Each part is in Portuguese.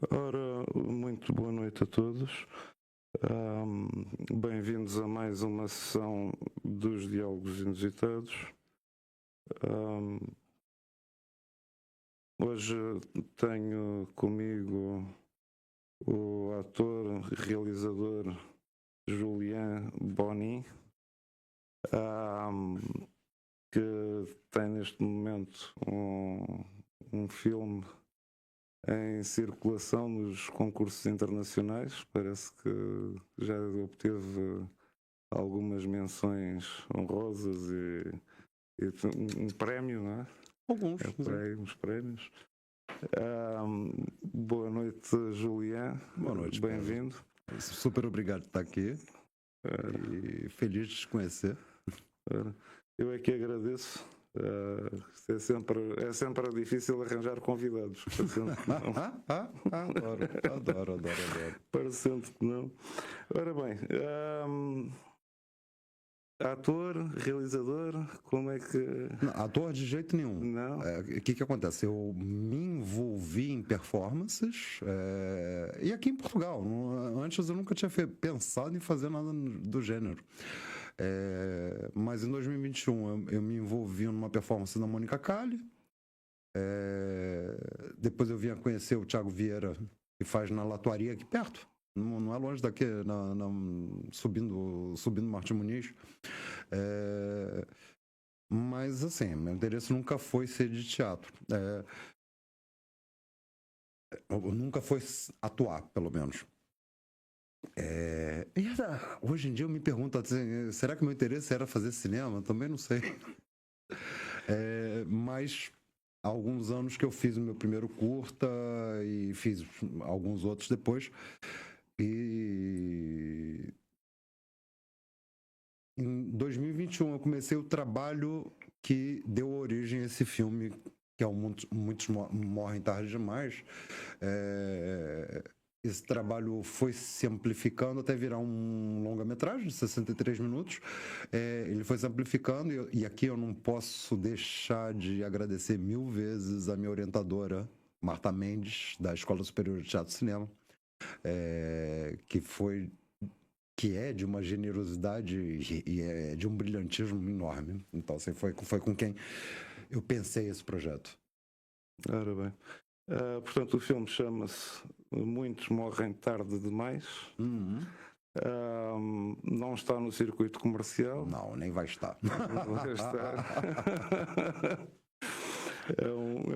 Ora, muito boa noite a todos. Bem-vindos a mais uma sessão dos Diálogos Inusitados. Ahm, Hoje tenho comigo o ator, realizador Julien Boni, que tem neste momento um filme em circulação nos concursos internacionais. Parece que já obteve algumas menções honrosas e um prémio, não é? Alguns, Uns prémios. Boa noite, Julián. Boa noite, bem-vindo. Super obrigado por estar aqui e feliz de te conhecer. Eu é que agradeço. É sempre difícil arranjar convidados. Adoro. Parecendo que não. Ora bem, ator, realizador, como é que... Não, ator de jeito nenhum. Não. O que acontece? Eu me envolvi em performances e aqui em Portugal. Antes eu nunca tinha pensado em fazer nada do gênero. Mas em 2021 eu me envolvi numa performance da Mônica Calli. Depois eu vim a conhecer o Thiago Vieira, que faz na Latuaria aqui perto. Não é longe daqui, subindo Martim Muniz. Mas assim, meu interesse nunca foi ser de teatro. Nunca foi atuar, pelo menos. Hoje em dia eu me pergunto assim, será que meu interesse era fazer cinema? Também não sei. Mas há alguns anos que eu fiz o meu primeiro curta e fiz alguns outros depois. E em 2021 eu comecei o trabalho que deu origem a esse filme, que é o Muitos Morrem Tarde Demais. Esse trabalho foi se amplificando até virar um longa-metragem de 63 minutos. Ele foi se amplificando e aqui eu não posso deixar de agradecer 1000 vezes a minha orientadora, Marta Mendes, da Escola Superior de Teatro e Cinema, que é de uma generosidade e é de um brilhantismo enorme. Então, assim, foi com quem eu pensei esse projeto. Ora bem. Portanto, o filme chama-se Muitos Morrem Tarde Demais. Uhum. Não está no circuito comercial. Não, nem vai estar. Não vai estar. É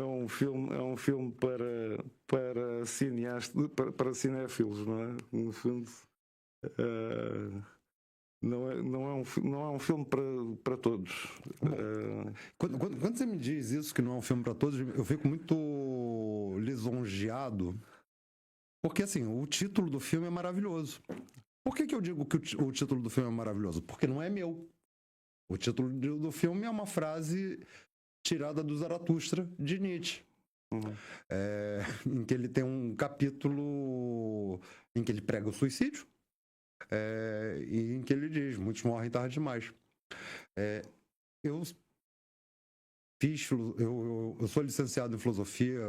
um filme para cineastas, para cinéfilos, não é? No fundo. Não é um filme para todos. Quando você me diz isso, que não é um filme para todos, eu fico muito lisonjeado, porque assim, o título do filme é maravilhoso. Por que eu digo que o título do filme é maravilhoso? Porque não é meu. O título do filme é uma frase tirada do Zaratustra, de Nietzsche. Em que ele tem um capítulo em que ele prega o suicídio. E em que ele diz, muitos morrem tarde demais. Eu sou licenciado em filosofia,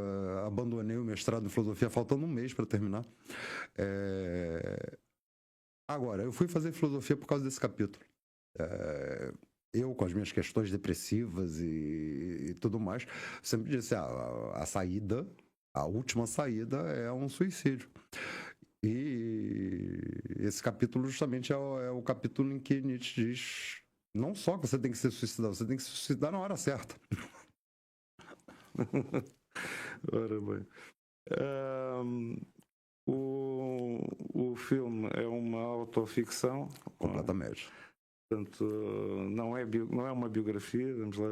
abandonei o mestrado em filosofia faltando um mês para terminar. Agora, eu fui fazer filosofia por causa desse capítulo. Eu, com as minhas questões depressivas e tudo mais, sempre disse, a saída, a última saída é um suicídio. E esse capítulo justamente é o capítulo em que Nietzsche diz não só que você tem que se suicidar, você tem que se suicidar na hora certa. Ora bem. O filme é uma autoficção. Completamente. Portanto, não é uma biografia, vamos lá.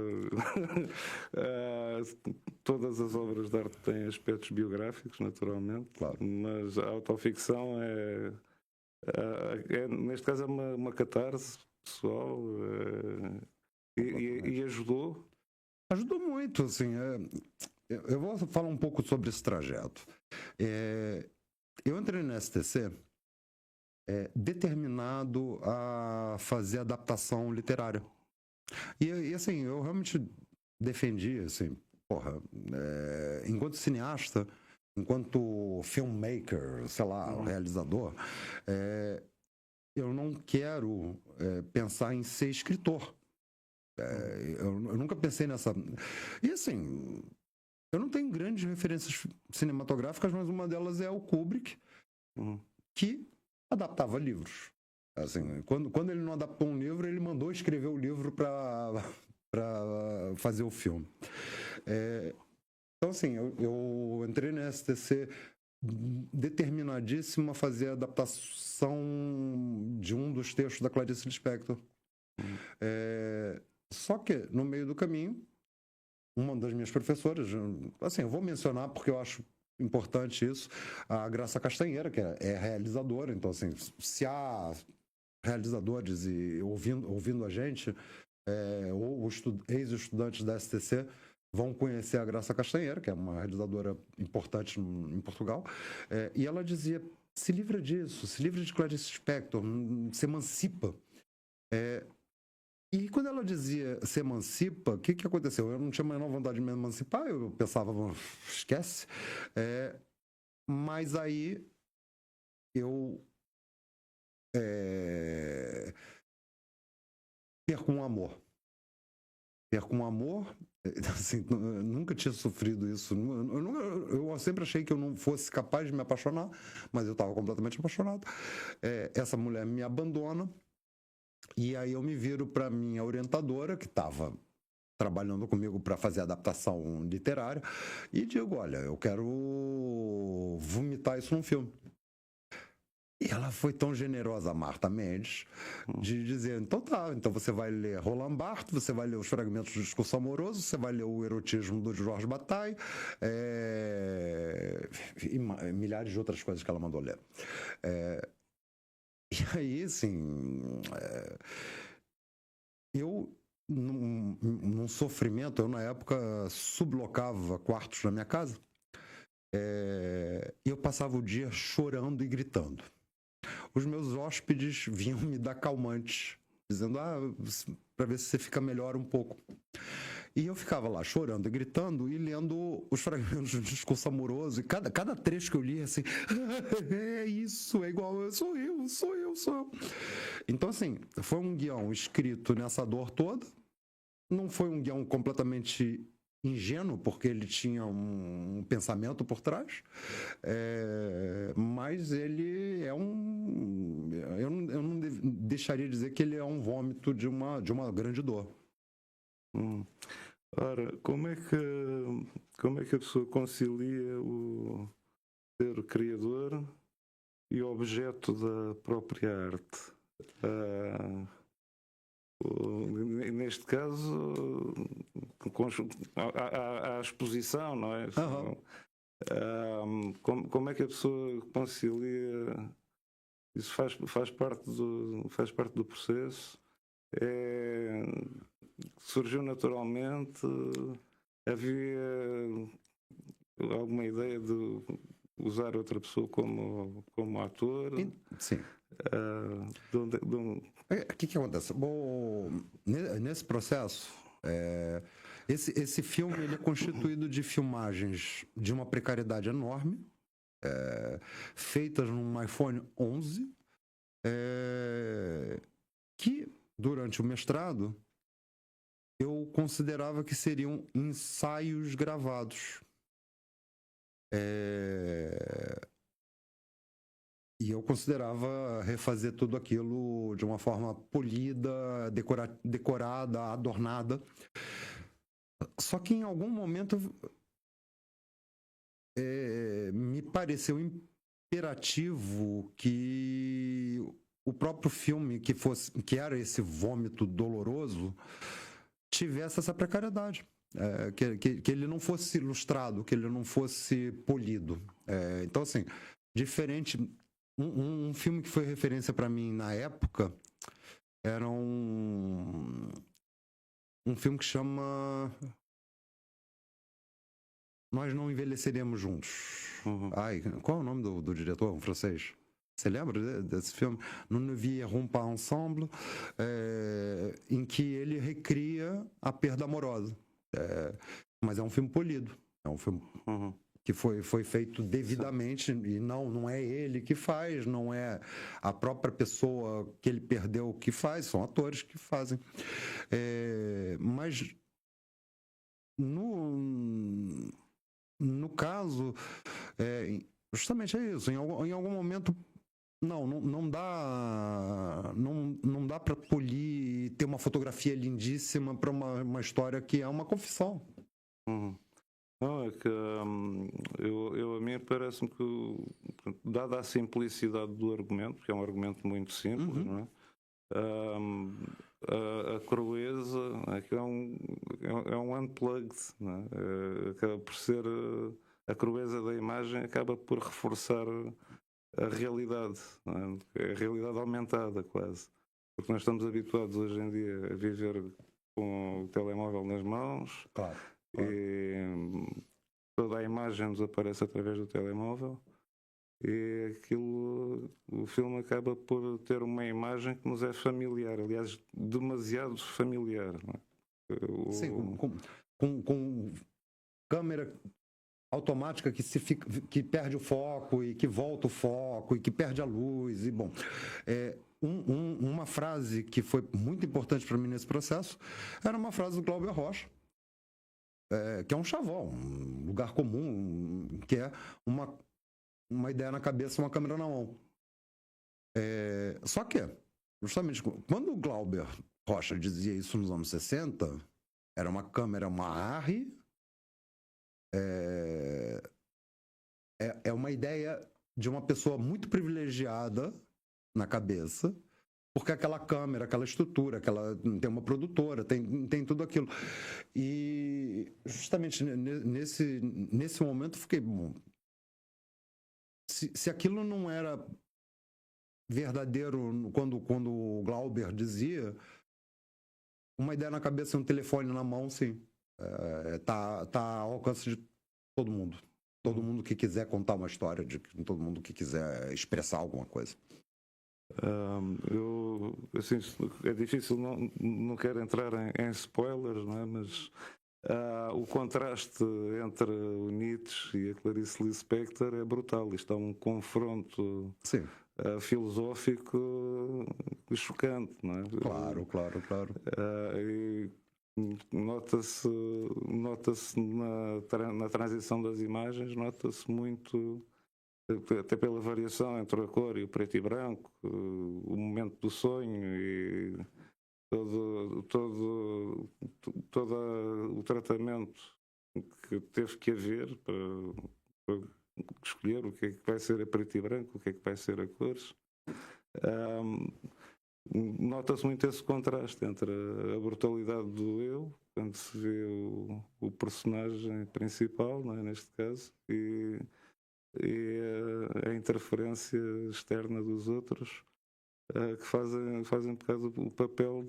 Todas as obras de arte têm aspectos biográficos, naturalmente, claro. Mas a autoficção neste caso, é uma catarse pessoal e ajudou. Ajudou muito, assim. Eu vou falar um pouco sobre esse trajeto. Eu entrei no STC determinado a fazer adaptação literária. E assim, eu realmente defendi, assim, enquanto cineasta, enquanto filmmaker, sei lá, realizador, eu não quero pensar em ser escritor. Eu nunca pensei nessa. E assim, eu não tenho grandes referências cinematográficas, mas uma delas é o Kubrick, que adaptava livros. Assim, quando ele não adaptou um livro, ele mandou escrever o livro para fazer o filme. Então, assim, eu entrei na STC determinadíssimo a fazer a adaptação de um dos textos da Clarice Lispector. Só que, no meio do caminho, uma das minhas professoras, assim, eu vou mencionar porque eu acho importante isso, a Graça Castanheira, que é realizadora. Então, assim, se há realizadores e ouvindo a gente, ou ex-estudantes da STC vão conhecer a Graça Castanheira, que é uma realizadora importante em Portugal, e ela dizia: se livra disso, se livra de Clarice Lispector, se emancipa. E quando ela dizia se emancipa, o que aconteceu? Eu não tinha a menor vontade de me emancipar, eu pensava, esquece. Mas aí eu perco um amor. Perco um amor, assim, eu nunca tinha sofrido isso. Eu sempre achei que eu não fosse capaz de me apaixonar, mas eu estava completamente apaixonado. Essa mulher me abandona. E aí eu me viro para minha orientadora, que estava trabalhando comigo para fazer adaptação literária, e digo: olha, eu quero vomitar isso num filme. E ela foi tão generosa, Marta Mendes, de dizer: então tá, então você vai ler Roland Barthes, você vai ler os fragmentos do discurso amoroso, você vai ler o erotismo do Georges Bataille, e milhares de outras coisas que ela mandou ler. E aí, assim, eu, num sofrimento, eu na época sublocava quartos na minha casa, e eu passava o dia chorando e gritando. Os meus hóspedes vinham me dar calmantes, dizendo: para ver se você fica melhor um pouco. E eu ficava lá chorando e gritando e lendo os fragmentos do discurso amoroso. E cada trecho que eu li, assim, é isso, é igual, sou eu. Então, assim, foi um guião escrito nessa dor toda. Não foi um guião completamente ingênuo, porque ele tinha um pensamento por trás. Mas ele é um... Eu não deixaria de dizer que ele é um vômito de uma grande dor. Ora, como é que a pessoa concilia o ser criador e objeto da própria arte? Neste caso, há a exposição, não é? Como é que a pessoa concilia? Isso faz parte do processo? Surgiu naturalmente? Havia alguma ideia de usar outra pessoa como ator? Sim. O que acontece? Bom, nesse processo, esse filme ele é constituído de filmagens de uma precariedade enorme, feitas num iPhone 11, que durante o mestrado eu considerava que seriam ensaios gravados. E eu considerava refazer tudo aquilo de uma forma polida, decorada, adornada. Só que em algum momento me pareceu imperativo que o próprio filme, que era esse vômito doloroso, tivesse essa precariedade. Que ele não fosse ilustrado, que ele não fosse polido. Então, assim, diferente... Um filme que foi referência para mim na época era um filme que chama Nós Não Envelheceremos Juntos. Qual é o nome do diretor? Um francês. Você lembra desse filme? Nous ne vieillirons pas ensemble, em que ele recria a perda amorosa. Mas é um filme polido. É um filme que foi feito devidamente, e não é ele que faz, não é a própria pessoa que ele perdeu que faz, são atores que fazem. Mas no caso, justamente é isso, em algum momento não dá para polir e ter uma fotografia lindíssima para uma história que é uma confissão. Uhum. Não, é que a mim parece-me que, dada a simplicidade do argumento, porque é um argumento muito simples, não é? A crueza é que é um unplugged, não é? Acaba por ser a crueza da imagem, acaba por reforçar a realidade, não é? A realidade aumentada quase, porque nós estamos habituados hoje em dia a viver com o telemóvel nas mãos. Claro. E toda a imagem nos aparece através do telemóvel e o filme acaba por ter uma imagem que nos é familiar, aliás, demasiado familiar, não é? Sim, com câmera automática que perde o foco e que volta o foco e que perde a luz e bom. Uma frase que foi muito importante para mim nesse processo era uma frase do Glauber Rocha, que é um chavão, um lugar comum, que é uma ideia na cabeça, uma câmera na mão. Só que, justamente, quando o Glauber Rocha dizia isso nos anos 60, era uma câmera, uma Arri, é uma ideia de uma pessoa muito privilegiada na cabeça, porque aquela câmera, aquela estrutura, tem uma produtora, tem tudo aquilo. E justamente nesse momento eu fiquei, bom, se aquilo não era verdadeiro quando o Glauber dizia, uma ideia na cabeça e um telefone na mão, sim. Tá ao alcance de todo mundo. Todo mundo que quiser contar uma história, todo mundo que quiser expressar alguma coisa. Assim, é difícil, não quero entrar em spoilers, não é? Mas o contraste entre o Nietzsche e a Clarice Lispector é brutal. Isto é um confronto filosófico chocante, não é? Claro. E nota-se na transição das imagens, nota-se muito, até pela variação entre a cor e o preto e branco, o momento do sonho e todo o tratamento que teve que haver para escolher o que é que vai ser a preto e branco, o que é que vai ser a cores. Nota-se muito esse contraste entre a brutalidade do eu, quando se vê o personagem principal, não é, neste caso, e a interferência externa dos outros, que fazem um bocado o papel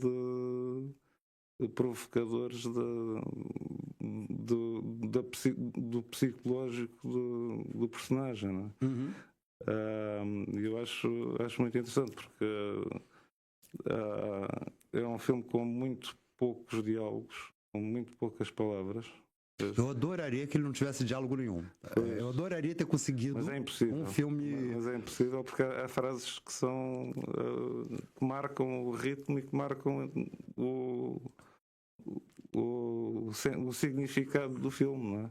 de provocadores do psicológico do personagem, não é? Uhum. Eu acho muito interessante, porque é um filme com muito poucos diálogos, com muito poucas palavras. Eu adoraria que ele não tivesse diálogo nenhum. Eu adoraria ter conseguido um filme... Mas é impossível, porque há frases que são que marcam o ritmo e que marcam o significado do filme, não é?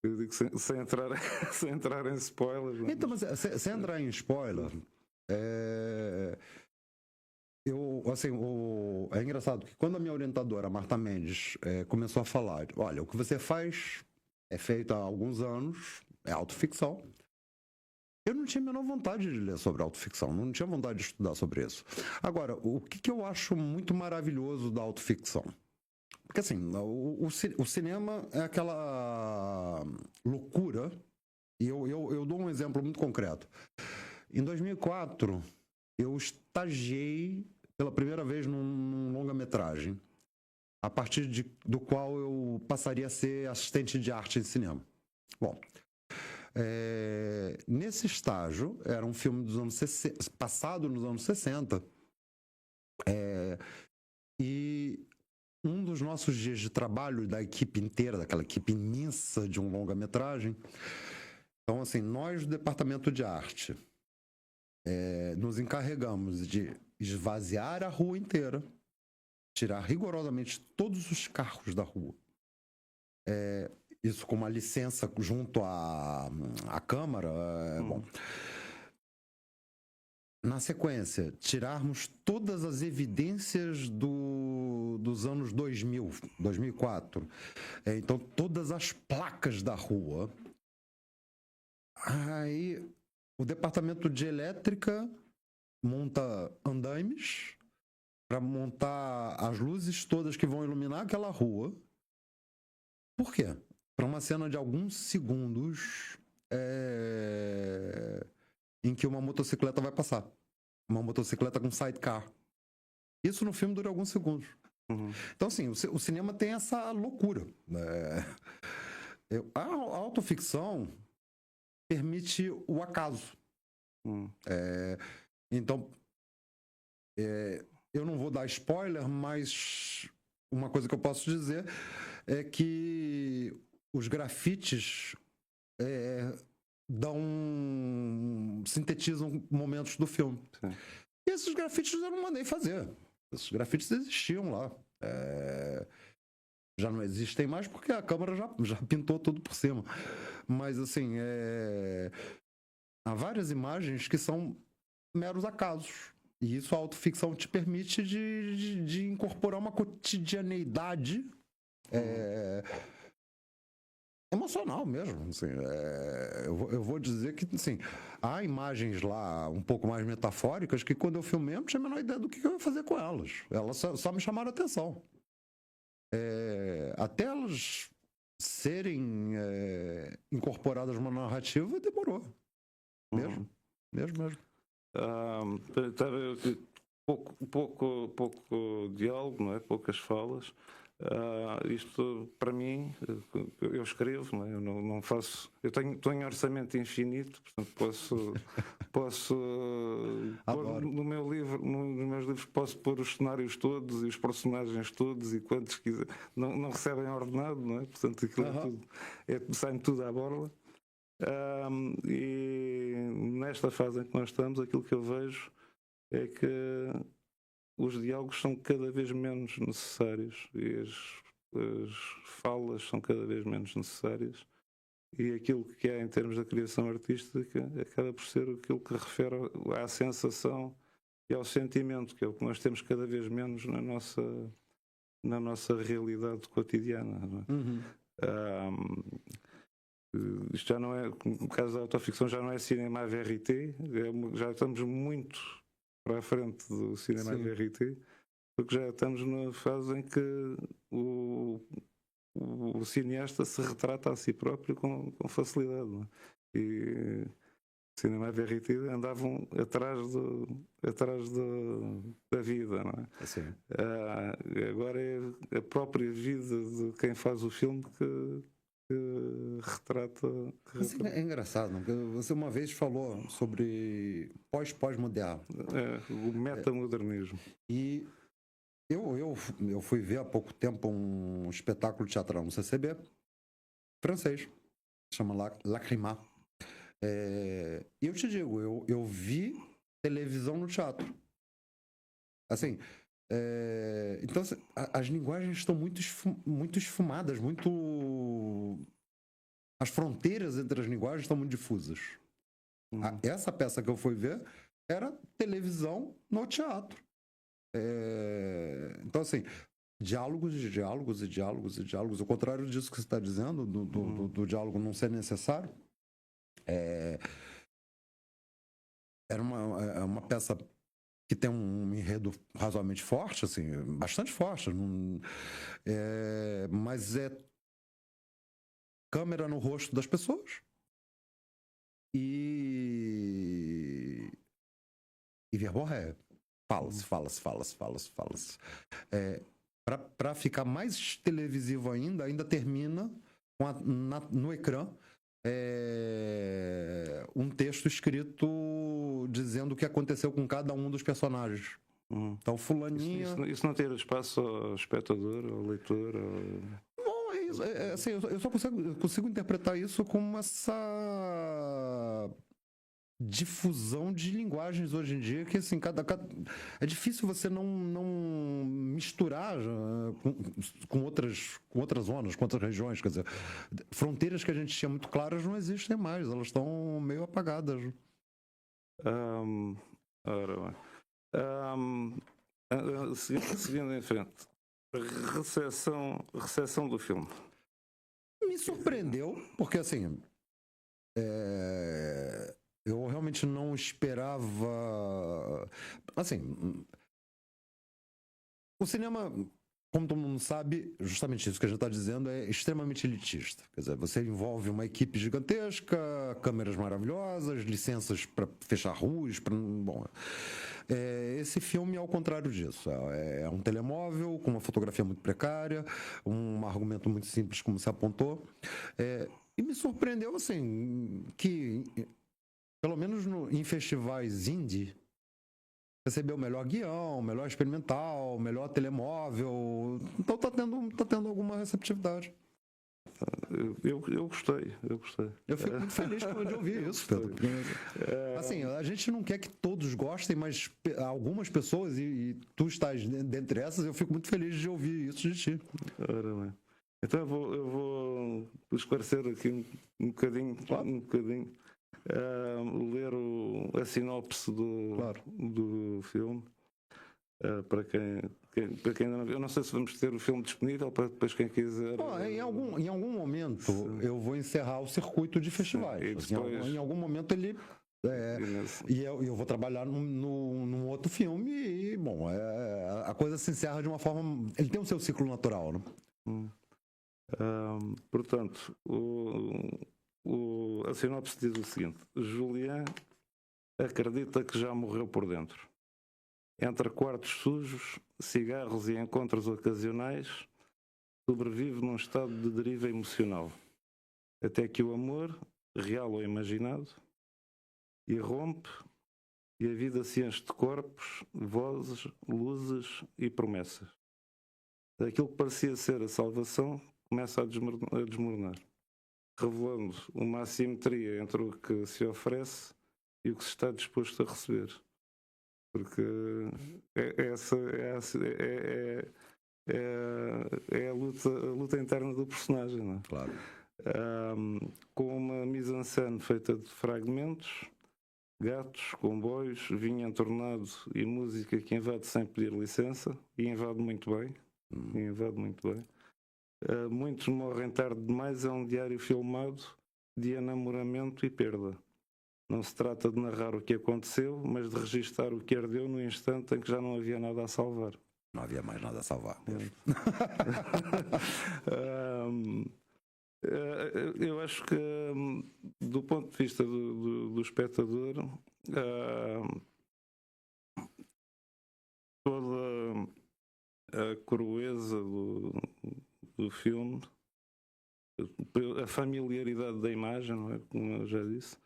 Eu digo sem entrar em spoilers. Não é? Então, mas sem entrar em spoiler, é engraçado que quando a minha orientadora, Marta Mendes, começou a falar, olha, o que você faz é feito há alguns anos, é autoficção. Eu não tinha a menor vontade de ler sobre autoficção, não tinha vontade de estudar sobre isso. Agora, o que eu acho muito maravilhoso da autoficção? Porque assim, o cinema é aquela loucura, e eu dou um exemplo muito concreto. Em 2004, eu estagiei pela primeira vez num longa-metragem, a partir do qual eu passaria a ser assistente de arte em cinema. Bom, nesse estágio, era um filme dos anos 60, passado nos anos 60, e um dos nossos dias de trabalho da equipe inteira, daquela equipe imensa de um longa-metragem. Então, assim, nós do departamento de arte nos encarregamos de esvaziar a rua inteira, tirar rigorosamente todos os carros da rua. Isso com uma licença junto à Câmara. Bom. Na sequência, tirarmos todas as evidências dos anos 2000, 2004. Então, todas as placas da rua. Aí, o departamento de elétrica monta andaimes para montar as luzes todas que vão iluminar aquela rua. Por quê? Para uma cena de alguns segundos em que uma motocicleta vai passar. Uma motocicleta com sidecar. Isso no filme dura alguns segundos. Então, assim, o cinema tem essa loucura. A autoficção permite o acaso. Então, eu não vou dar spoiler, mas uma coisa que eu posso dizer é que os grafites sintetizam momentos do filme. Sim. E esses grafites eu não mandei fazer. Esses grafites existiam lá. Já não existem mais porque a câmera já pintou tudo por cima. Mas, assim, há várias imagens que são meros acasos. E isso a autoficção te permite de incorporar uma cotidianeidade emocional mesmo. Assim, eu vou dizer que, assim, há imagens lá um pouco mais metafóricas que quando eu filmei eu não tinha a menor ideia do que eu ia fazer com elas. Elas só me chamaram a atenção. Até elas serem incorporadas numa narrativa demorou. Mesmo. Pouco diálogo, não é? Poucas falas. Isto, para mim, eu escrevo, não é? Eu não faço. Eu tenho orçamento infinito, portanto posso pôr no meu livro, nos meus livros posso pôr os cenários todos e os personagens todos e quantos quiser. Não recebem ordenado, não é? Portanto, aquilo sai-me tudo à borla. E nesta fase em que nós estamos, aquilo que eu vejo é que os diálogos são cada vez menos necessários e as falas são cada vez menos necessárias, e aquilo que há em termos da criação artística acaba por ser aquilo que refere à sensação e ao sentimento, que é o que nós temos cada vez menos na nossa realidade cotidiana, não é? Isto já não é, no caso da autoficção, já não é cinema à VRT, já estamos muito para a frente do cinema à VRT, porque já estamos na fase em que o cineasta se retrata a si próprio com facilidade, não é? E o cinema à VRT andavam atrás da vida, não é? Agora é a própria vida de quem faz o filme que retrata. É engraçado, não? Você uma vez falou sobre pós-moderno. O metamodernismo. E eu fui ver há pouco tempo um espetáculo teatral no CCB, francês, chama Lacrima. E eu te digo, eu vi televisão no teatro. Assim, então as linguagens estão muito esfumadas, as fronteiras entre as linguagens estão muito difusas. Essa peça que eu fui ver era televisão no teatro. Então, assim, diálogos e diálogos e diálogos e diálogos. Ao contrário disso que você está dizendo, do diálogo não ser necessário, era uma peça que tem um enredo razoavelmente forte, assim, bastante forte, mas é câmera no rosto das pessoas e verborréia. Fala-se. Para ficar mais televisivo ainda termina com no ecrã um texto escrito dizendo o que aconteceu com cada um dos personagens. Então, fulaninha... Isso não tira espaço ao espectador, ao leitor? Bom, é isso. Assim, eu só consigo interpretar isso como essa difusão de linguagens hoje em dia, que assim, é difícil você não misturar com outras zonas, com outras regiões. Quer dizer, fronteiras que a gente tinha muito claras não existem mais, elas estão meio apagadas. Ora bem. Seguindo em frente, recepção do filme. Me surpreendeu, porque assim, eu realmente não esperava. Assim, o cinema, como todo mundo sabe, justamente isso que a gente está dizendo é extremamente elitista. Quer dizer, você envolve uma equipe gigantesca, câmeras maravilhosas, licenças para fechar ruas. Bom, esse filme é ao contrário disso. É um telemóvel com uma fotografia muito precária, um argumento muito simples, como você apontou. E me surpreendeu, assim, que, pelo menos em festivais indie, recebeu o melhor guião, melhor experimental, melhor telemóvel. Então tá tendo alguma receptividade. Eu gostei. Eu fico muito feliz de ouvir isso, Pedro. Assim, a gente não quer que todos gostem, mas algumas pessoas, e tu estás dentre essas, eu fico muito feliz de ouvir isso de ti. Ora bem. Então eu vou esclarecer aqui um bocadinho, Claro. ler a sinopse do filme. Para quem ainda não viu. Eu não sei se vamos ter o filme disponível para depois quem quiser. Em algum momento eu vou encerrar o circuito de festivais. E depois... Em algum momento ele... E eu vou trabalhar num outro filme e, bom, a coisa se encerra de uma forma... Ele tem o seu ciclo natural, né? Portanto, a sinopse diz o seguinte: Julián acredita que já morreu por dentro. Entre quartos sujos, cigarros e encontros ocasionais, sobrevive num estado de deriva emocional, até que o amor, real ou imaginado, irrompe e a vida se enche de corpos, vozes, luzes e promessas. Aquilo que parecia ser a salvação começa a desmoronar, revelando uma assimetria entre o que se oferece e o que se está disposto a receber. Porque essa é a luta interna do personagem, não é? Claro. Com uma mise-en-scène feita de fragmentos, gatos, comboios, vinho entornado e música que invade sem pedir licença, e invade muito bem. Muitos morrem tarde demais é um diário filmado de enamoramento e perda. Não se trata de narrar o que aconteceu, mas de registar o que ardeu no instante em que já não havia nada a salvar. Não havia mais nada a salvar. Eu acho que, do ponto de vista do espectador, toda a crueza do filme, a familiaridade da imagem, não é? Como eu já disse,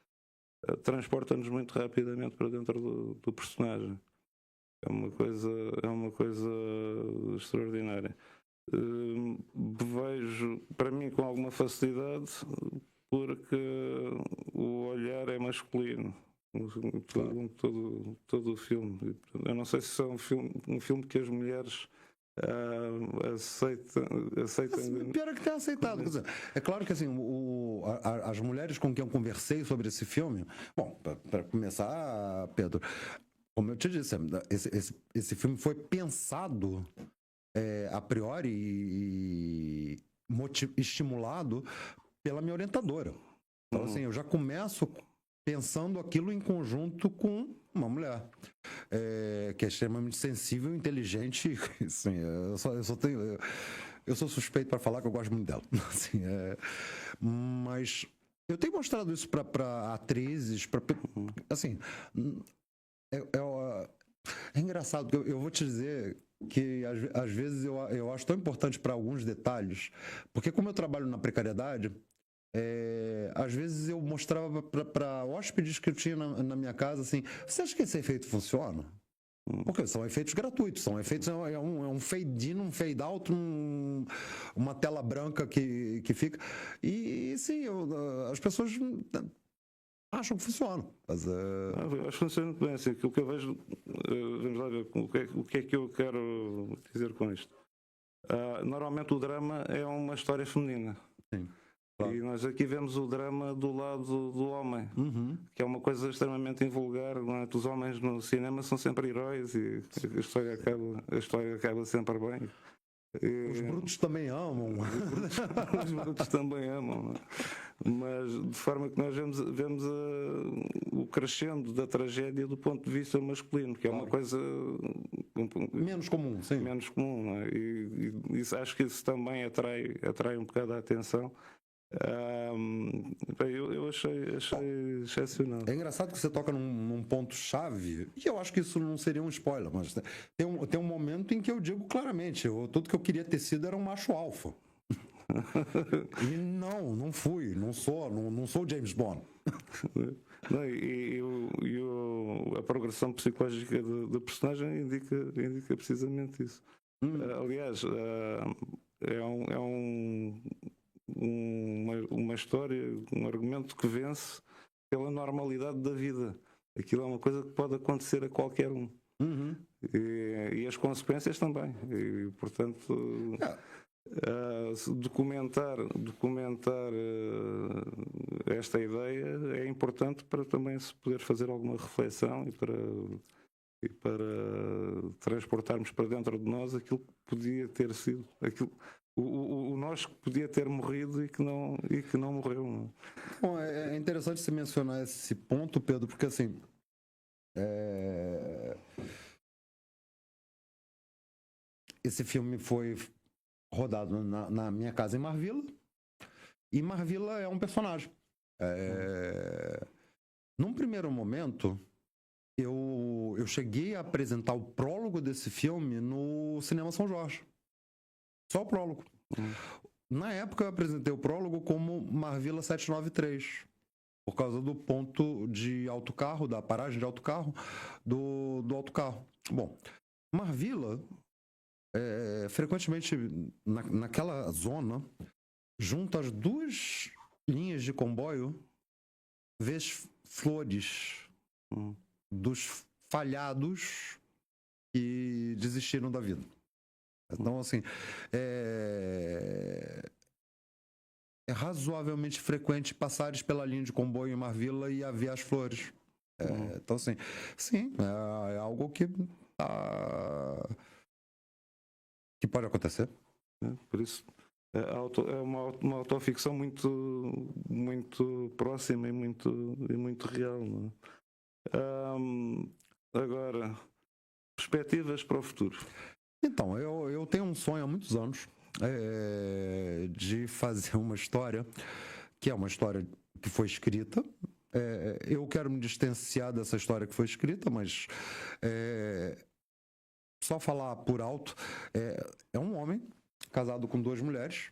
transporta-nos muito rapidamente para dentro do personagem. É uma coisa extraordinária. Vejo, para mim, com alguma facilidade, porque o olhar é masculino. Todo o filme. Eu não sei se é um filme que as mulheres aceitam. Pior é que tem aceitado. Quer dizer, é claro que assim, as mulheres com quem eu conversei sobre esse filme, bom, para começar, Pedro, como eu te disse, esse filme foi pensado a priori e estimulado pela minha orientadora. Então, assim, eu já começo pensando aquilo em conjunto com uma mulher que é extremamente sensível, inteligente. Assim, eu sou suspeito para falar que eu gosto muito dela. Assim, mas eu tenho mostrado isso para atrizes, assim, é engraçado, porque eu vou te dizer que às vezes eu acho tão importante para alguns detalhes, porque como eu trabalho na precariedade, às vezes eu mostrava para hóspedes que eu tinha na minha casa assim: você acha que esse efeito funciona? Porque são efeitos gratuitos, são efeitos, é um fade in, um fade out, uma tela branca que fica. E sim, as pessoas acham que funciona. Mas, Eu acho que funciona muito bem. Assim, aquilo que eu vejo, vamos lá ver o que é que eu quero dizer com isto. Normalmente o drama é uma história feminina. sim. Claro. E nós aqui vemos o drama do lado do homem, que é uma coisa extremamente invulgar. Não é? Os homens no cinema são sempre heróis e a história acaba sempre bem. Os brutos também amam. Os brutos também amam, não é? Mas de forma que nós vemos o crescendo da tragédia do ponto de vista masculino, que é uma coisa menos comum, sim. Menos comum, não é? E isso, acho que isso também atrai um bocado a atenção. Eu achei excepcional. É engraçado que você toca num ponto-chave, e eu acho que isso não seria um spoiler, mas tem um momento em que eu digo claramente: tudo que eu queria ter sido era um macho alfa. E não fui, não sou James Bond. Não, a progressão psicológica do personagem indica precisamente isso. Aliás, é uma história, um argumento que vence pela normalidade da vida. Aquilo é uma coisa que pode acontecer a qualquer um. E as consequências também. E, portanto, documentar esta ideia é importante para também se poder fazer alguma reflexão e para transportarmos para dentro de nós aquilo que podia ter sido, o nós que podia ter morrido e que não morreu. Não? Bom, é interessante você mencionar esse ponto, Pedro, porque assim, esse filme foi rodado na minha casa em Marvila, e Marvila é um personagem. Num primeiro momento, eu cheguei a apresentar o prólogo desse filme no Cinema São Jorge. Só o prólogo. Na época eu apresentei o prólogo como Marvila 793, por causa do ponto de autocarro, da paragem de autocarro, do autocarro. Bom, Marvila, frequentemente naquela zona, junto às duas linhas de comboio, vês flores dos falhados que desistiram da vida. Então, assim, é razoavelmente frequente passares pela linha de comboio em Marvila e haver as flores. Então, assim, sim, é algo que pode acontecer. Por isso, é uma autoficção muito próxima e muito real. Não é? Agora, perspectivas para o futuro. Então, eu tenho um sonho há muitos anos de fazer uma história que é uma história que foi escrita. Eu quero me distanciar dessa história que foi escrita, mas só falar por alto, é um homem casado com duas mulheres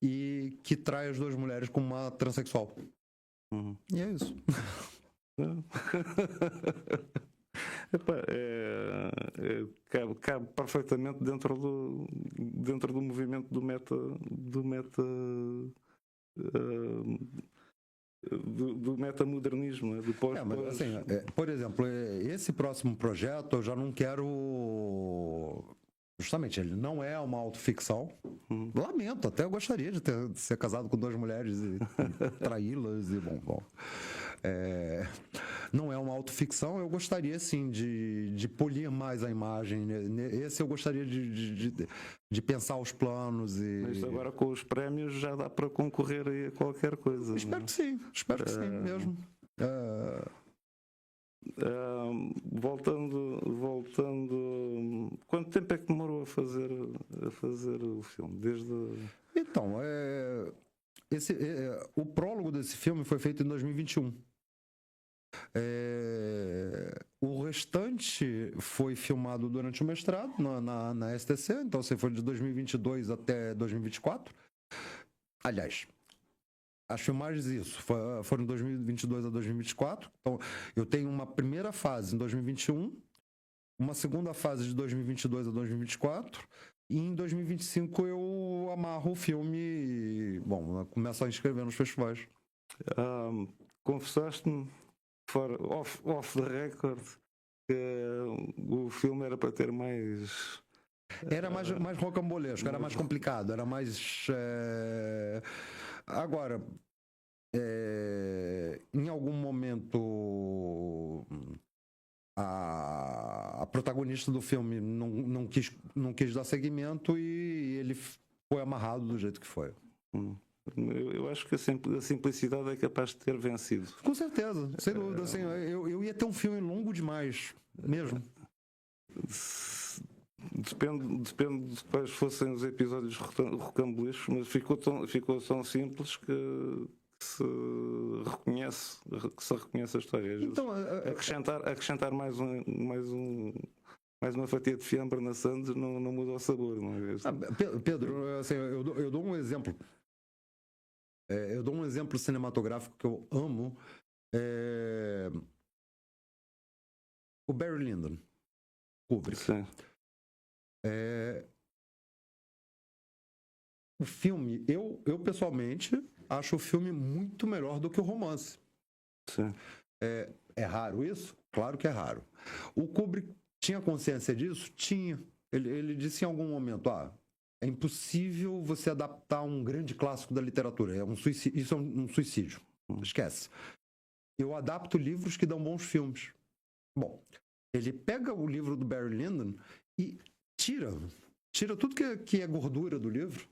e que trai as duas mulheres com uma transexual. E é isso. Cabe perfeitamente dentro do movimento do metamodernismo, do pós. Mas, assim, por exemplo, esse próximo projeto eu já não quero. Justamente, ele não é uma autoficção. Lamento, até eu gostaria de ser casado com duas mulheres e traí-las e bom. Não é uma autoficção, eu gostaria sim de polir mais a imagem. Esse eu gostaria de pensar os planos. Mas agora com os prémios já dá para concorrer aí a qualquer coisa. Espero que sim mesmo. Voltando, quanto tempo é que demorou a fazer o filme? Então, o prólogo desse filme foi feito em 2021. O restante foi filmado durante o mestrado na STC, então você foi de 2022 até 2024. Aliás, as filmagens foram de 2022 a 2024. Então, eu tenho uma primeira fase em 2021, uma segunda fase de 2022 a 2024. E em 2025 eu amarro o filme e, bom, começo a inscrever nos festivais. Confessaste-me, off the record, que o filme era para ter mais. Era mais rocambolesco, era mais complicado, era mais. Agora, em algum momento. A protagonista do filme não quis dar seguimento e ele foi amarrado do jeito que foi. Eu acho que a simplicidade é capaz de ter vencido. Com certeza, sem dúvida. Assim, eu ia ter um filme longo demais, mesmo. Depende de quais fossem os episódios rocambolescos, mas ficou tão simples que se reconhece a história. Então, acrescentar mais uma fatia de fiambre na sandes não muda o sabor, não é? Pedro, assim, eu dou um exemplo. Eu dou um exemplo cinematográfico que eu amo. O Barry Lyndon, Kubrick. Sim. O filme, eu pessoalmente acho o filme muito melhor do que o romance. Sim. É raro isso? Claro que é raro. O Kubrick tinha consciência disso? Tinha. Ele disse em algum momento, é impossível você adaptar um grande clássico da literatura. Isso é um suicídio. Esquece. Eu adapto livros que dão bons filmes. Bom, ele pega o livro do Barry Lyndon e tira tudo que é gordura do livro.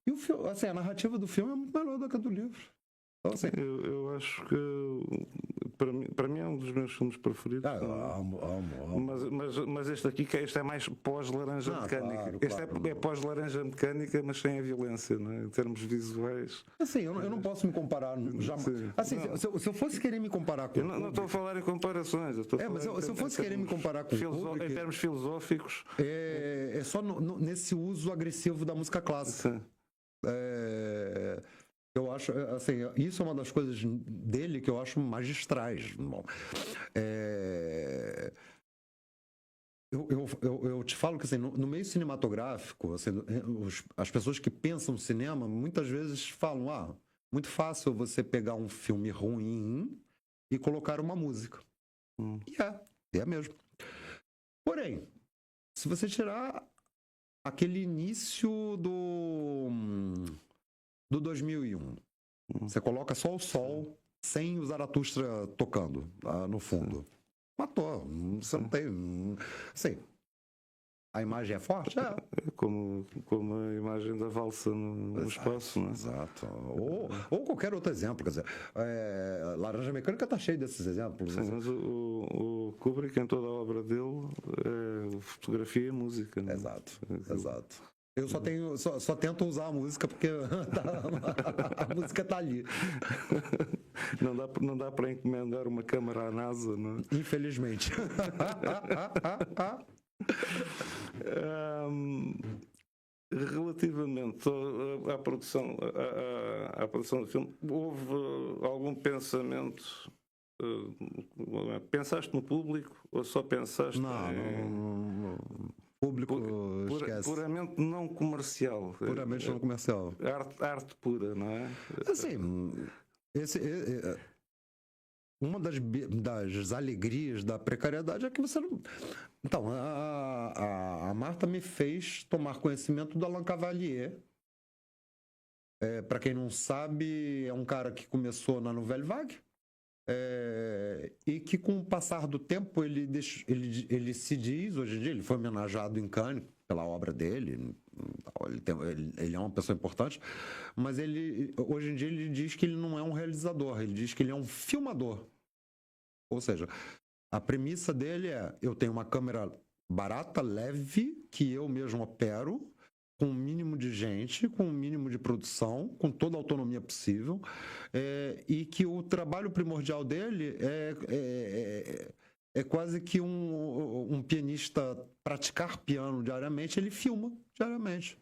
E o filme, assim, a narrativa do filme é muito melhor do que a do livro. Então, assim, eu acho que para mim é um dos meus filmes preferidos. Amo. Mas este é mais pós-laranja mecânica. Claro. É pós-laranja mecânica, mas sem a violência, não é? Em termos visuais. Assim, eu não posso me comparar. Assim, se eu fosse querer me comparar com. Eu não estou a falar em comparações. Mas se eu fosse querer me comparar com. Em termos filosóficos. É só nesse uso agressivo da música clássica. Sim. Eu acho, assim, isso é uma das coisas dele que eu acho magistrais. Bom, eu te falo que assim, no meio cinematográfico, assim, as pessoas que pensam no cinema muitas vezes falam: muito fácil você pegar um filme ruim e colocar uma música. E é mesmo. Porém, se você tirar aquele início do 2001, você coloca só o sol sem o Zaratustra tocando no fundo. Matou. Você não tem. Assim, a imagem é forte? Como a imagem da valsa no espaço, não é? Exato. Ou qualquer outro exemplo. Quer dizer, Laranja Mecânica está cheio desses exemplos. Sim, mas o Kubrick, em toda a obra dele, é fotografia e música. Não é? Exato. Eu só tento usar a música porque a música está ali. Não dá para encomendar uma câmara à NASA, não é? Infelizmente. Relativamente à produção do filme, houve algum pensamento? Pensaste no público ou só pensaste Não. Público esquece. Puramente não comercial. Puramente não comercial. Arte pura, não é? Assim, uma das alegrias da precariedade é que você não. Então, a Marta me fez tomar conhecimento do Alain Cavalier. Para quem não sabe, é um cara que começou na Nouvelle Vague. E que com o passar do tempo ele se diz, hoje em dia ele foi homenageado em Cannes pela obra dele, ele é uma pessoa importante, mas hoje em dia ele diz que ele não é um realizador, ele diz que ele é um filmador. Ou seja, a premissa dele eu tenho uma câmera barata, leve, que eu mesmo opero, com o mínimo de gente, com o mínimo de produção, com toda a autonomia possível, e que o trabalho primordial dele é quase que um pianista praticar piano diariamente, ele filma diariamente.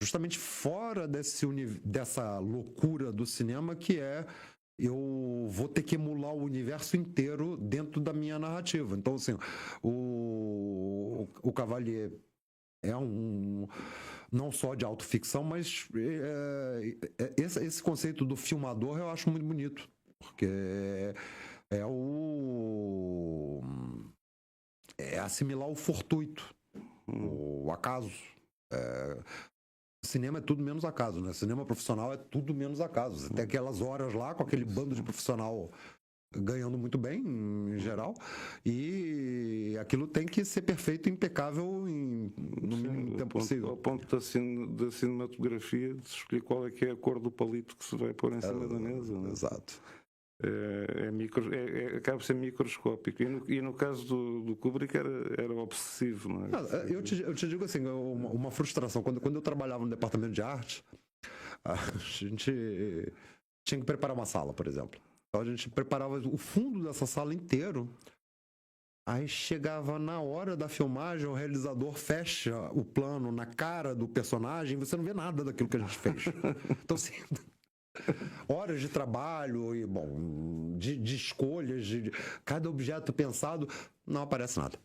Justamente fora dessa loucura do cinema que é eu vou ter que emular o universo inteiro dentro da minha narrativa. Então, assim, o Cavalier é não só de autoficção, mas esse conceito do filmador eu acho muito bonito, porque é assimilar o fortuito, o acaso. Cinema é tudo menos acaso, né? Cinema profissional é tudo menos acaso. Você tem aquelas horas lá com aquele bando de profissional ganhando muito bem, em geral, e aquilo tem que ser perfeito e impecável no mínimo tempo possível. Ao ponto da cinematografia, de escolher qual é que é a cor do palito que se vai pôr em cima da mesa. Não é? Exato. Acaba por ser microscópico. E no caso do Kubrick era obsessivo. Não é? Eu te digo assim, uma frustração. Quando eu trabalhava no departamento de arte, a gente tinha que preparar uma sala, por exemplo. Então a gente preparava o fundo dessa sala inteiro. Aí chegava na hora da filmagem, o realizador fecha o plano na cara do personagem, você não vê nada daquilo que a gente fez. Então, assim, horas de trabalho e, bom, de escolhas, de cada objeto pensado, não aparece nada.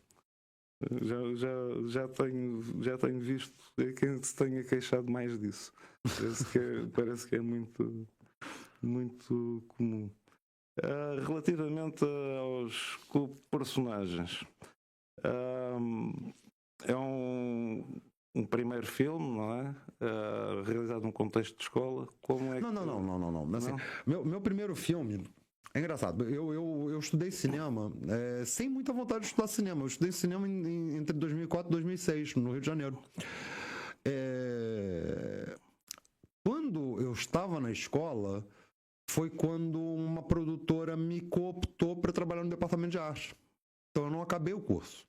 Já tenho visto quem se tenha queixado mais disso. Parece que é muito, muito comum. Relativamente aos personagens, é um primeiro filme, não é? Realizado num contexto de escola. Como é que... Não. Assim, meu primeiro filme é engraçado. Eu estudei cinema sem muita vontade de estudar cinema. Eu estudei cinema entre 2004 e 2006, no Rio de Janeiro. Quando eu estava na escola, foi quando uma produtora me cooptou para trabalhar no departamento de arte. Então eu não acabei o curso.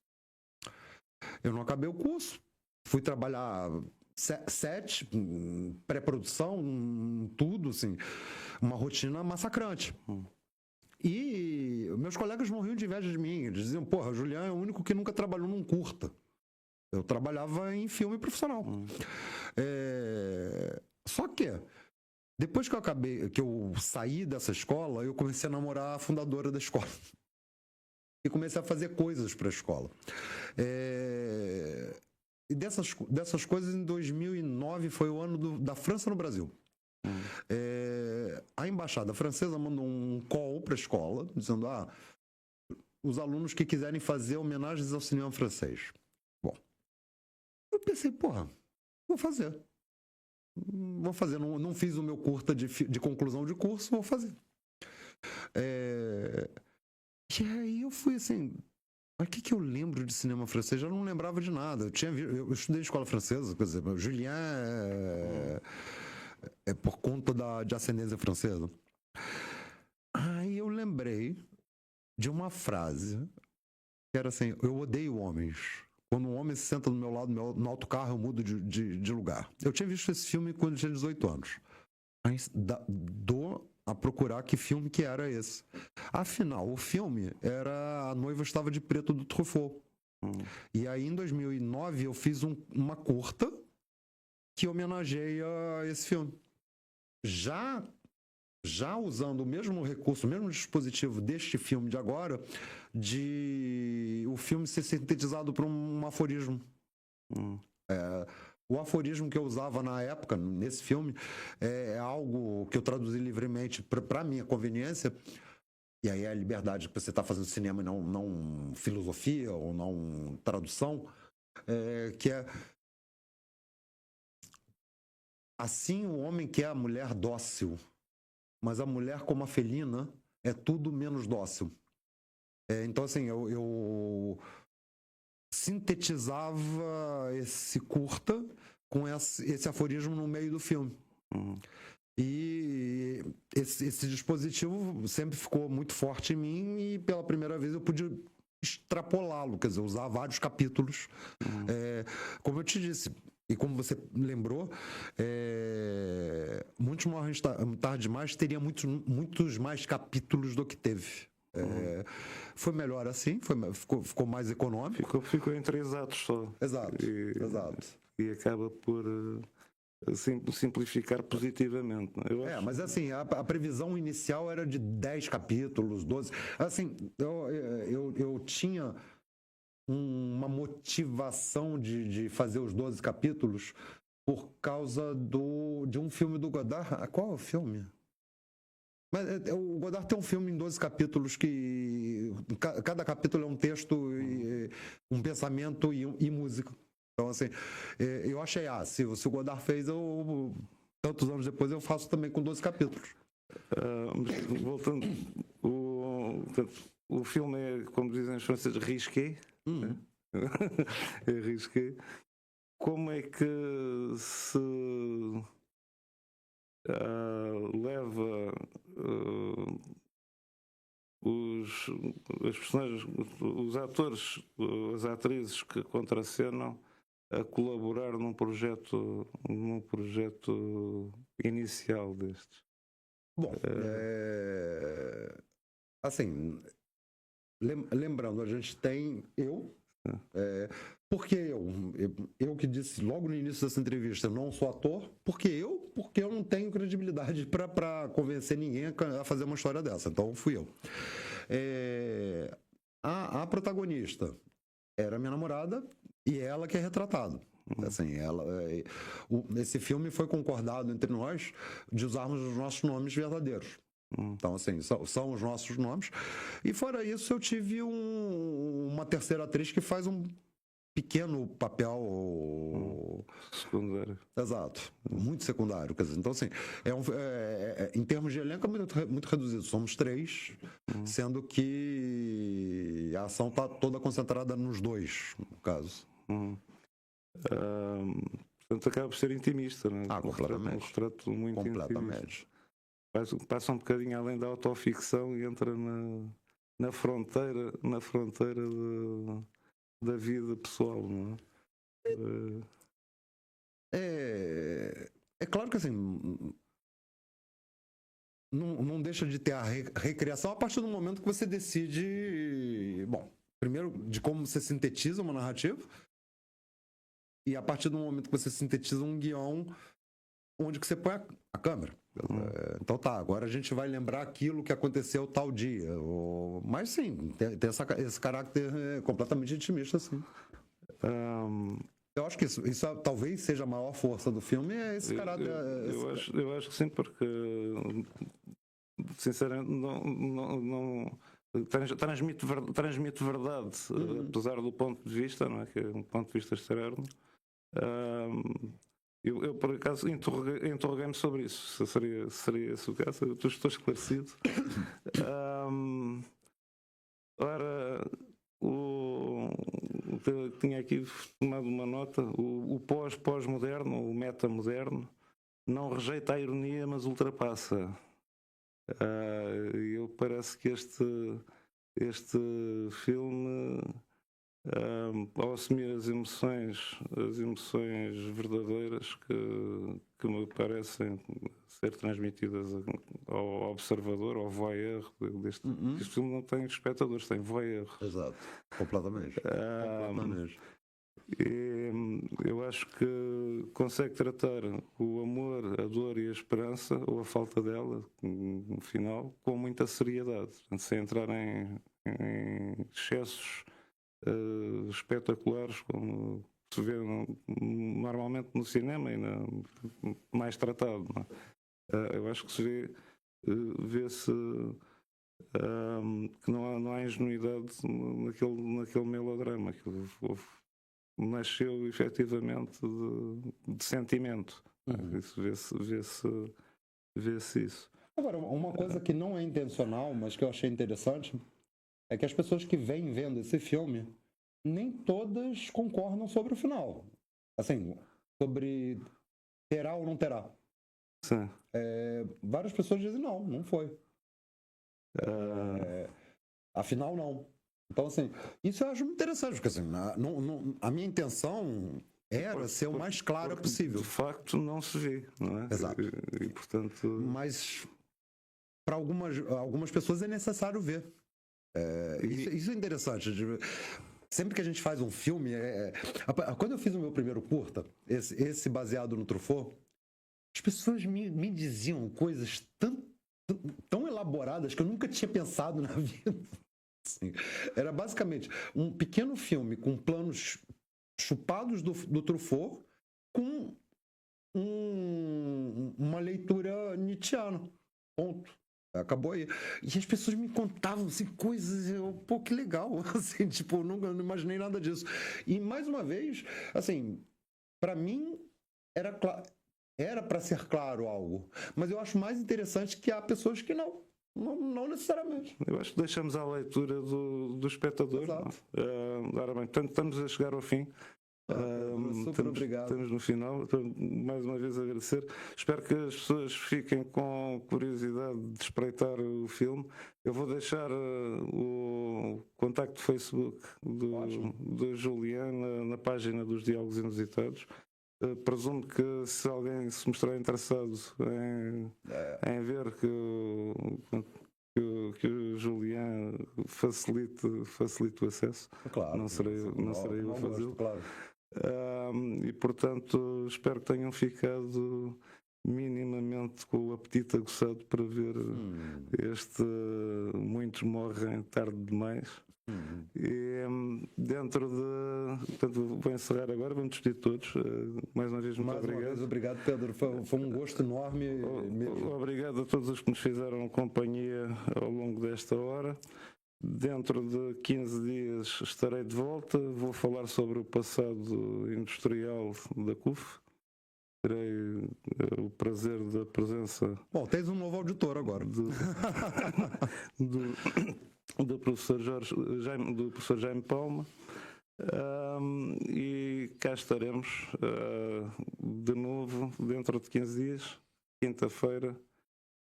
Fui trabalhar set, pré-produção, tudo, assim, uma rotina massacrante. E meus colegas morriam de inveja de mim. Eles diziam, porra, o Julián é o único que nunca trabalhou num curta. Eu trabalhava em filme profissional. Só que depois que eu saí dessa escola, eu comecei a namorar a fundadora da escola. E comecei a fazer coisas para a escola. E dessas coisas, em 2009, foi o ano da França no Brasil. A embaixada francesa mandou um call para a escola, dizendo, os alunos que quiserem fazer homenagens ao cinema francês. Bom, eu pensei, porra, vou fazer. Não fiz o meu curta de conclusão de curso, vou fazer. E aí eu fui assim, mas o que eu lembro de cinema francês? Eu não lembrava de nada. Eu estudei escola francesa, quer dizer, Julien é por conta de ascendência francesa. Aí eu lembrei de uma frase que era assim, eu odeio homens. Quando um homem se senta do meu lado, no autocarro, eu mudo de lugar. Eu tinha visto esse filme quando eu tinha 18 anos. Aí dou a procurar que filme que era esse. Afinal, o filme era A Noiva Estava de Preto, do Truffaut. E aí, em 2009, eu fiz uma curta que homenageia esse filme. Já usando o mesmo recurso, o mesmo dispositivo deste filme de agora, de o filme ser sintetizado por um aforismo. O aforismo que eu usava na época, nesse filme, é algo que eu traduzi livremente para minha conveniência, e aí é a liberdade que você está fazendo cinema e não filosofia ou não tradução, que é assim o homem quer a mulher dócil, mas a mulher como a felina é tudo menos dócil. Então assim, eu sintetizava esse curta com esse aforismo no meio do filme. E esse dispositivo sempre ficou muito forte em mim e pela primeira vez eu pude extrapolá-lo, quer dizer, usar vários capítulos. Como eu te disse, e como você lembrou, Muitos Morrem Tarde Demais teria muitos mais capítulos do que teve. Foi melhor assim, ficou mais econômico. Ficou em 3 atos só. Exato. E acaba por simplificar positivamente. Não é? Eu acho- Mas assim, a previsão inicial era de 10 capítulos, 12. Assim, eu tinha uma motivação de fazer os 12 capítulos por causa de um filme do Godard. Qual é o filme? Mas o Godard tem um filme em 12 capítulos que cada capítulo é um texto, um pensamento e música. Então, assim, eu achei, se o Godard fez, tantos anos depois eu faço também com 12 capítulos. Mas voltando, o filme é, como dizem os franceses, risqué. Né? É risqué. Como é que se leva os personagens, os atores, as atrizes que contracenam a colaborar num projeto inicial destes? Bom, assim, lembrando, a gente tem porque eu que disse logo no início dessa entrevista, não sou ator, porque eu não tenho credibilidade para convencer ninguém a fazer uma história dessa, então fui eu. A protagonista era minha namorada e ela que é retratada. Assim, esse filme foi concordado entre nós de usarmos os nossos nomes verdadeiros. Então, assim, são os nossos nomes. E fora isso, eu tive uma terceira atriz que faz um pequeno papel secundário. Exato, muito secundário. Quer dizer, então, assim, em termos de elenco, é muito reduzido. Somos 3, sendo que a ação está toda concentrada nos 2, no caso. Portanto, acaba por ser intimista, não é? Completamente. Um retrato muito completamente. Intimista. Passa um bocadinho além da autoficção e entra na fronteira da vida pessoal, não é? É claro que assim não deixa de ter a recriação a partir do momento que você decide, bom, primeiro de como você sintetiza uma narrativa e a partir do momento que você sintetiza um guião onde que você põe a câmera. Então tá, agora a gente vai lembrar aquilo que aconteceu tal dia. Mas sim, tem esse caráter completamente intimista, sim. Eu acho que isso talvez seja a maior força do filme, é esse caráter. Eu acho que sim, porque sinceramente não transmite verdade, apesar do ponto de vista, não é? Que é um ponto de vista externo. Eu por acaso interroguei-me sobre isso, se seria esse o caso. Eu estou esclarecido. Ora, eu tinha aqui tomado uma nota, o pós-moderno, o metamoderno, não rejeita a ironia, mas ultrapassa. Eu parece que este filme, ao assumir as emoções verdadeiras que me parecem ser transmitidas ao observador, ao voyeur deste filme, não tem espectadores, tem voyeur. Exato, completamente. E eu acho que consegue tratar o amor, a dor e a esperança, ou a falta dela, no final, com muita seriedade, sem entrar em excessos espetaculares, como se vê normalmente no cinema e mais tratado. Não é? Eu acho que se vê-se que não há ingenuidade naquele melodrama, que nasceu efetivamente de sentimento. Vê-se isso. Agora, uma coisa que não é intencional, mas que eu achei interessante, é que as pessoas que vêm vendo esse filme, nem todas concordam sobre o final. Assim, sobre terá ou não terá. Sim. Várias pessoas dizem não foi. Afinal, não. Então, assim, isso eu acho muito interessante, porque assim, a minha intenção era ser o mais clara possível. De facto, não se vê, não é? Exato. E portanto... Mas para algumas pessoas é necessário ver. Isso é interessante. Sempre que a gente faz um filme... Quando eu fiz o meu primeiro curta, esse baseado no Truffaut, as pessoas me diziam coisas tão elaboradas que eu nunca tinha pensado na vida. Assim, era basicamente um pequeno filme com planos chupados do Truffaut com uma leitura nietzschiana. Ponto. Acabou aí. E as pessoas me contavam assim, coisas, pô, que legal. Assim, tipo, eu não imaginei nada disso. E mais uma vez, assim, para mim era para ser claro algo. Mas eu acho mais interessante que há pessoas que não necessariamente. Eu acho que deixamos à leitura do espectador. Exato. Ora bem, portanto, estamos a chegar ao fim. Super obrigado. Estamos no final. Mais uma vez agradecer. Espero que as pessoas fiquem com curiosidade de espreitar o filme. Eu vou deixar o contacto Facebook do Julián na página dos Diálogos Inusitados. Presumo que se alguém se mostrar interessado em ver que o Julián facilite o acesso, Claro, não serei eu a fazê-lo. Claro. E portanto espero que tenham ficado minimamente com o apetite aguçado para ver este Muitos Morrem Tarde Demais. E portanto, vou encerrar agora, vamos despedir todos. Mais uma vez, muito obrigado. Uma vez, obrigado, Pedro. Foi um gosto enorme. Obrigado a todos os que nos fizeram companhia ao longo desta hora. Dentro de 15 dias estarei de volta. Vou falar sobre o passado industrial da CUF. Terei o prazer da presença. Bom, tens um novo auditor agora. Do professor Jaime Palma. E cá estaremos de novo dentro de 15 dias, quinta-feira,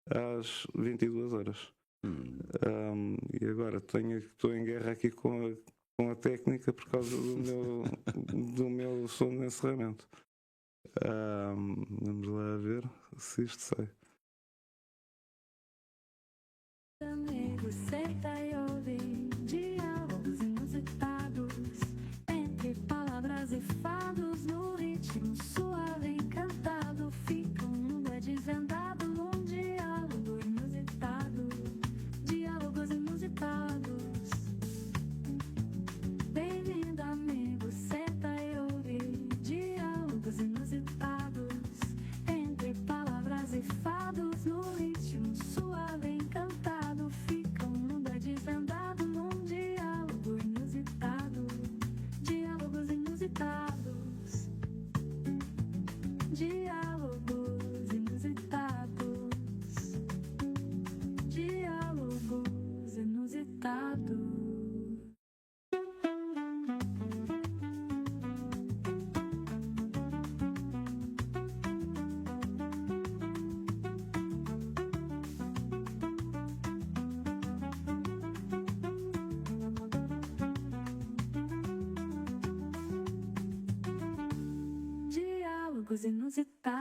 às 22 horas. E agora estou em guerra aqui com a técnica por causa do meu som de encerramento. Vamos lá ver se isto sai. Amigo, senta e ouve diálogos inusitados entre palavras e fados no ritmo suave encantado. Fica um mundo desvendado, um diálogo inusitado. Diálogos inusitados. Bem-vindo, amigo, senta e ouve diálogos inusitados entre palavras e fados no ritmo suave encantado. Fica um mundo desvendado num diálogo inusitado. Diálogos inusitados. Diálogos inusitados. Diálogos inusitados. Diálogos inusitados.